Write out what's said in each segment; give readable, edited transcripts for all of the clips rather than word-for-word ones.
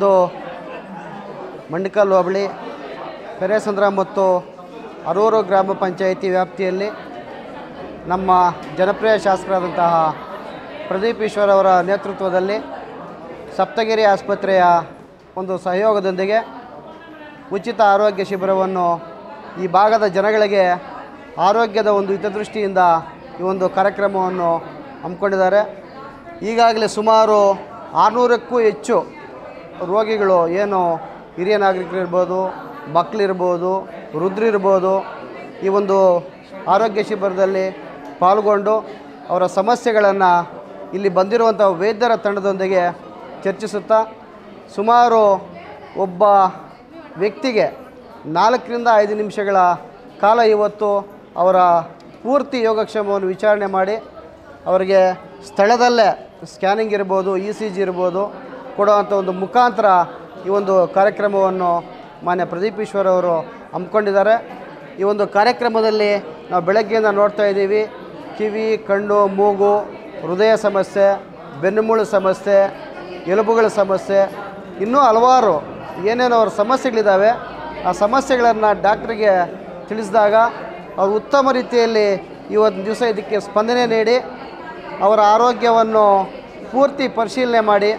ಇವತ್ತು ಮಂಡಕಲ್ ಹೋಬಳಿ ಪೆರೇಸಂದ್ರ ಮತ್ತು ಅರೂರು ಗ್ರಾಮ ಪಂಚಾಯಿತಿ ವ್ಯಾಪ್ತಿಯಲ್ಲಿ ನಮ್ಮ ಜನಪ್ರಿಯ ಶಾಸಕರಾದಂತಹ ಪ್ರದೀಪ್ ಈಶ್ವರ್ ಅವರ ನೇತೃತ್ವದಲ್ಲಿ ಸಪ್ತಗಿರಿ ಆಸ್ಪತ್ರೆಯ ಒಂದು ಸಹಯೋಗದೊಂದಿಗೆ ಉಚಿತ ಆರೋಗ್ಯ ಶಿಬಿರವನ್ನು ಈ ಭಾಗದ ಜನಗಳಿಗೆ ಆರೋಗ್ಯದ ಒಂದು ಹಿತದೃಷ್ಟಿಯಿಂದ ಈ ಒಂದು ಕಾರ್ಯಕ್ರಮವನ್ನು ಹಮ್ಮಿಕೊಂಡಿದ್ದಾರೆ. ಈಗಾಗಲೇ ಸುಮಾರು 600ಕ್ಕೂ ಹೆಚ್ಚು ರೋಗಿಗಳು, ಏನು ಹಿರಿಯ ನಾಗರಿಕರಿರ್ಬೋದು, ಮಕ್ಕಳಿರ್ಬೋದು, ವೃದ್ಧರಿರ್ಬೋದು, ಈ ಒಂದು ಆರೋಗ್ಯ ಶಿಬಿರದಲ್ಲಿ ಪಾಲ್ಗೊಂಡು ಅವರ ಸಮಸ್ಯೆಗಳನ್ನು ಇಲ್ಲಿ ಬಂದಿರುವಂಥ ವೈದ್ಯರ ತಂಡದೊಂದಿಗೆ ಚರ್ಚಿಸುತ್ತಾ ಸುಮಾರು ಒಬ್ಬ ವ್ಯಕ್ತಿಗೆ 4ರಿಂದ 5 ನಿಮಿಷಗಳ ಕಾಲ ಇವತ್ತು ಅವರ ಪೂರ್ತಿ ಯೋಗಕ್ಷೇಮವನ್ನು ವಿಚಾರಣೆ ಮಾಡಿ ಅವರಿಗೆ ಸ್ಥಳದಲ್ಲೇ ಸ್ಕ್ಯಾನಿಂಗ್ ಇರ್ಬೋದು, ECG ಇರ್ಬೋದು ಕೊಡುವಂಥ ಒಂದು ಮುಖಾಂತರ ಈ ಒಂದು ಕಾರ್ಯಕ್ರಮವನ್ನು ಮಾನ್ಯ ಪ್ರದೀಪ್ ಈಶ್ವರ್ ಅವರು ಹಮ್ಮಿಕೊಂಡಿದ್ದಾರೆ. ಈ ಒಂದು ಕಾರ್ಯಕ್ರಮದಲ್ಲಿ ನಾವು ಬೆಳಗ್ಗೆಯಿಂದ ನೋಡ್ತಾ ಇದ್ದೀವಿ, ಕಿವಿ, ಕಣ್ಣು, ಮೂಗು, ಹೃದಯ ಸಮಸ್ಯೆ, ಬೆನ್ನುಮೂಳು ಸಮಸ್ಯೆ, ಎಲುಬುಗಳ ಸಮಸ್ಯೆ, ಇನ್ನೂ ಹಲವಾರು ಏನೇನು ಅವ್ರ ಸಮಸ್ಯೆಗಳಿದ್ದಾವೆ ಆ ಸಮಸ್ಯೆಗಳನ್ನು ಡಾಕ್ಟ್ರಿಗೆ ತಿಳಿಸಿದಾಗ ಅವರು ಉತ್ತಮ ರೀತಿಯಲ್ಲಿ ಇವತ್ತು ದಿವಸ ಇದಕ್ಕೆ ಸ್ಪಂದನೆ ನೀಡಿ ಅವರ ಆರೋಗ್ಯವನ್ನು ಪೂರ್ತಿ ಪರಿಶೀಲನೆ ಮಾಡಿ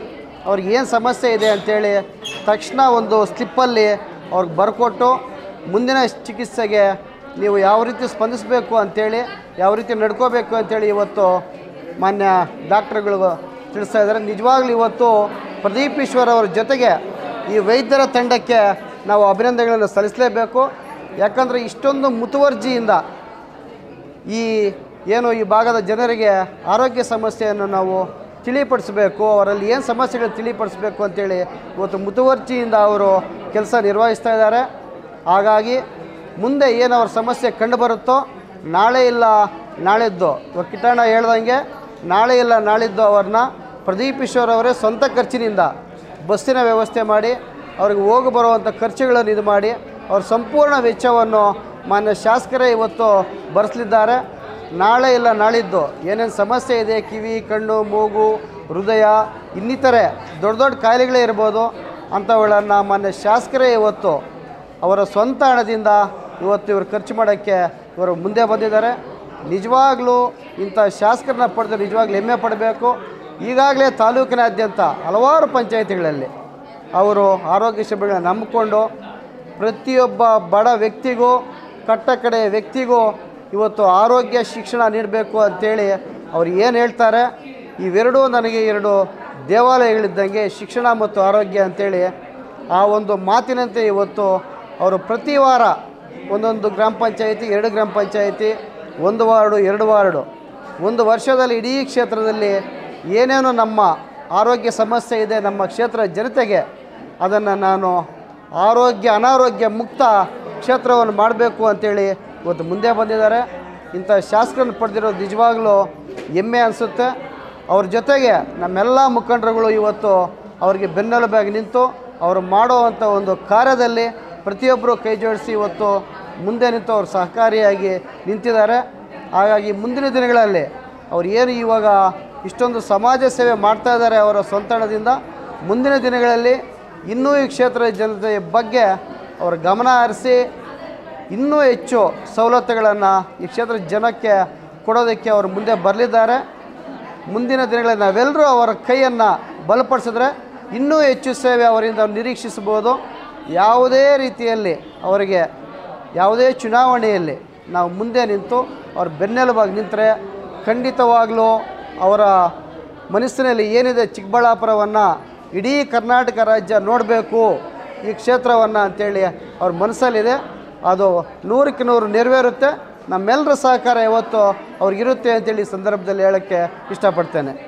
ಅವ್ರಿಗೆ ಏನು ಸಮಸ್ಯೆ ಇದೆ ಅಂಥೇಳಿ ತಕ್ಷಣ ಒಂದು ಸ್ಲಿಪ್ಪಲ್ಲಿ ಅವ್ರಿಗೆ ಬರ್ಕೊಟ್ಟು ಮುಂದಿನ ಚಿಕಿತ್ಸೆಗೆ ನೀವು ಯಾವ ರೀತಿ ಸ್ಪಂದಿಸಬೇಕು ಅಂಥೇಳಿ, ಯಾವ ರೀತಿ ನಡ್ಕೋಬೇಕು ಅಂಥೇಳಿ ಇವತ್ತು ಮಾನ್ಯ ಡಾಕ್ಟ್ರುಗಳು ತಿಳಿಸ್ತಾ ಇದ್ದಾರೆ. ನಿಜವಾಗ್ಲೂ ಇವತ್ತು ಪ್ರದೀಪ್ ಈಶ್ವರ್ ಅವರ ಜೊತೆಗೆ ಈ ವೈದ್ಯರ ತಂಡಕ್ಕೆ ನಾವು ಅಭಿನಂದನೆಗಳನ್ನು ಸಲ್ಲಿಸಲೇಬೇಕು. ಯಾಕಂದರೆ ಇಷ್ಟೊಂದು ಮುತುವರ್ಜಿಯಿಂದ ಈ ಭಾಗದ ಜನರಿಗೆ ಆರೋಗ್ಯ ಸಮಸ್ಯೆಯನ್ನು ನಾವು ತಿಳಿಪಡಿಸಬೇಕು, ಅವರಲ್ಲಿ ಏನು ಸಮಸ್ಯೆಗಳು ತಿಳಿಪಡಿಸಬೇಕು ಅಂತೇಳಿ ಇವತ್ತು ಮುತುವರ್ಜಿಯಿಂದ ಅವರು ಕೆಲಸ ನಿರ್ವಹಿಸ್ತಾ ಇದ್ದಾರೆ. ಹಾಗಾಗಿ ಮುಂದೆ ಏನು ಅವ್ರ ಸಮಸ್ಯೆ ಕಂಡು ಬರುತ್ತೋ ನಾಳೆ ಇಲ್ಲ ನಾಳಿದ್ದು, ಇವಾಗ ಕಿಟ್ಟಣ್ಣ ಹೇಳ್ದಂಗೆ ನಾಳೆ ಇಲ್ಲ ನಾಳಿದ್ದು ಅವ್ರನ್ನ ಪ್ರದೀಪ್ ಈಶ್ವರ್ ಅವರೇ ಸ್ವಂತ ಖರ್ಚಿನಿಂದ ಬಸ್ಸಿನ ವ್ಯವಸ್ಥೆ ಮಾಡಿ ಅವ್ರಿಗೆ ಹೋಗಿ ಬರುವಂಥ ಖರ್ಚುಗಳನ್ನು ಇದು ಮಾಡಿ ಅವ್ರ ಸಂಪೂರ್ಣ ವೆಚ್ಚವನ್ನು ಮಾನ್ಯ ಶಾಸಕರೇ ಇವತ್ತು ಭರಿಸಲಿದ್ದಾರೆ. ನಾಳೆ ಇಲ್ಲ ನಾಳಿದ್ದು ಏನೇನು ಸಮಸ್ಯೆ ಇದೆ, ಕಿವಿ, ಕಣ್ಣು, ಮೂಗು, ಹೃದಯ, ಇನ್ನಿತರೆ ದೊಡ್ಡ ದೊಡ್ಡ ಕಾಯಿಲೆಗಳೇ ಇರ್ಬೋದು, ಅಂಥವುಗಳನ್ನು ಮಾನ್ಯ ಶಾಸಕರೇ ಇವತ್ತು ಅವರ ಸ್ವಂತ ಹಣದಿಂದ ಇವತ್ತು ಇವರು ಖರ್ಚು ಮಾಡೋಕ್ಕೆ ಇವರು ಮುಂದೆ ಬಂದಿದ್ದಾರೆ. ನಿಜವಾಗ್ಲೂ ಇಂಥ ಶಾಸಕರನ್ನ ಪಡೆದು ನಿಜವಾಗ್ಲೂ ಹೆಮ್ಮೆ ಪಡಬೇಕು. ಈಗಾಗಲೇ ತಾಲೂಕಿನಾದ್ಯಂತ ಹಲವಾರು ಪಂಚಾಯಿತಿಗಳಲ್ಲಿ ಅವರು ಆರೋಗ್ಯ ಶಿಬಿರಗಳನ್ನ ನಂಬಿಕೊಂಡು ಪ್ರತಿಯೊಬ್ಬ ಬಡ ವ್ಯಕ್ತಿಗೂ, ಕಟ್ಟಕಡೆ ವ್ಯಕ್ತಿಗೂ ಇವತ್ತು ಆರೋಗ್ಯ ಶಿಕ್ಷಣ ನೀಡಬೇಕು ಅಂಥೇಳಿ ಅವ್ರು ಏನು ಹೇಳ್ತಾರೆ, ಇವೆರಡೂ ನನಗೆ 2 ದೇವಾಲಯಗಳಿದ್ದಂಗೆ, ಶಿಕ್ಷಣ ಮತ್ತು ಆರೋಗ್ಯ ಅಂಥೇಳಿ ಆ ಒಂದು ಮಾತಿನಂತೆ ಇವತ್ತು ಅವರು ಪ್ರತಿ ವಾರ ಒಂದೊಂದು ಗ್ರಾಮ ಪಂಚಾಯಿತಿ, 2 ಗ್ರಾಮ ಪಂಚಾಯಿತಿ, 1 ವಾರ್ಡು, 2 ವಾರ್ಡು, ಒಂದು ವರ್ಷದಲ್ಲಿ ಇಡೀ ಕ್ಷೇತ್ರದಲ್ಲಿ ಏನೇನು ನಮ್ಮ ಆರೋಗ್ಯ ಸಮಸ್ಯೆ ಇದೆ ನಮ್ಮ ಕ್ಷೇತ್ರ ಜನತೆಗೆ ಅದನ್ನು ನಾನು ಅನಾರೋಗ್ಯ ಮುಕ್ತ ಕ್ಷೇತ್ರವನ್ನು ಮಾಡಬೇಕು ಅಂಥೇಳಿ ಇವತ್ತು ಮುಂದೆ ಬಂದಿದ್ದಾರೆ. ಇಂಥ ಶಾಸಕರನ್ನು ಪಡೆದಿರೋದು ನಿಜವಾಗ್ಲೂ ಹೆಮ್ಮೆ ಅನಿಸುತ್ತೆ. ಅವ್ರ ಜೊತೆಗೆ ನಮ್ಮೆಲ್ಲ ಮುಖಂಡರುಗಳು ಇವತ್ತು ಅವ್ರಿಗೆ ಬೆನ್ನೆಲುಬಾಗಿ ನಿಂತು ಅವರು ಮಾಡುವಂಥ ಒಂದು ಕಾರ್ಯದಲ್ಲಿ ಪ್ರತಿಯೊಬ್ಬರು ಕೈ ಜೋಡಿಸಿ ಇವತ್ತು ಮುಂದೆ ನಿಂತು ಅವರು ಸಹಕಾರಿಯಾಗಿ ನಿಂತಿದ್ದಾರೆ. ಹಾಗಾಗಿ ಮುಂದಿನ ದಿನಗಳಲ್ಲಿ ಅವ್ರು ಏನು ಇವಾಗ ಇಷ್ಟೊಂದು ಸಮಾಜ ಸೇವೆ ಮಾಡ್ತಾ ಇದ್ದಾರೆ ಅವರ ಸ್ವಂತ ಹಣದಿಂದ, ಮುಂದಿನ ದಿನಗಳಲ್ಲಿ ಇನ್ನೂ ಈ ಕ್ಷೇತ್ರದ ಜನತೆಯ ಬಗ್ಗೆ ಅವರ ಗಮನ ಹರಿಸಿ ಇನ್ನೂ ಹೆಚ್ಚು ಸವಲತ್ತುಗಳನ್ನು ಈ ಕ್ಷೇತ್ರದ ಜನಕ್ಕೆ ಕೊಡೋದಕ್ಕೆ ಅವರು ಮುಂದೆ ಬರಲಿದ್ದಾರೆ. ಮುಂದಿನ ದಿನಗಳಲ್ಲಿ ನಾವೆಲ್ಲರೂ ಅವರ ಕೈಯನ್ನು ಬಲಪಡಿಸಿದ್ರೆ ಇನ್ನೂ ಹೆಚ್ಚು ಸೇವೆ ಅವರಿಂದ ನಿರೀಕ್ಷಿಸಬಹುದು. ಯಾವುದೇ ರೀತಿಯಲ್ಲಿ ಅವರಿಗೆ ಯಾವುದೇ ಚುನಾವಣೆಯಲ್ಲಿ ನಾವು ಮುಂದೆ ನಿಂತು ಅವ್ರ ಬೆನ್ನೆಲುಬಾಗಿ ನಿಂತರೆ ಖಂಡಿತವಾಗಲೂ ಅವರ ಮನಸ್ಸಿನಲ್ಲಿ ಏನಿದೆ, ಚಿಕ್ಕಬಳ್ಳಾಪುರವನ್ನು ಇಡೀ ಕರ್ನಾಟಕ ರಾಜ್ಯ ನೋಡಬೇಕು ಈ ಕ್ಷೇತ್ರವನ್ನು ಅಂಥೇಳಿ ಅವ್ರ ಮನಸ್ಸಲ್ಲಿದೆ. ಅದು 100ಕ್ಕೆ 100 ನೆರವೇರುತ್ತೆ. ನಮ್ಮೆಲ್ಲರ ಸಹಕಾರ ಯಾವತ್ತು ಅವ್ರಿಗಿರುತ್ತೆ ಅಂತೇಳಿ ಈ ಸಂದರ್ಭದಲ್ಲಿ ಹೇಳೋಕ್ಕೆ ಇಷ್ಟಪಡ್ತೇನೆ.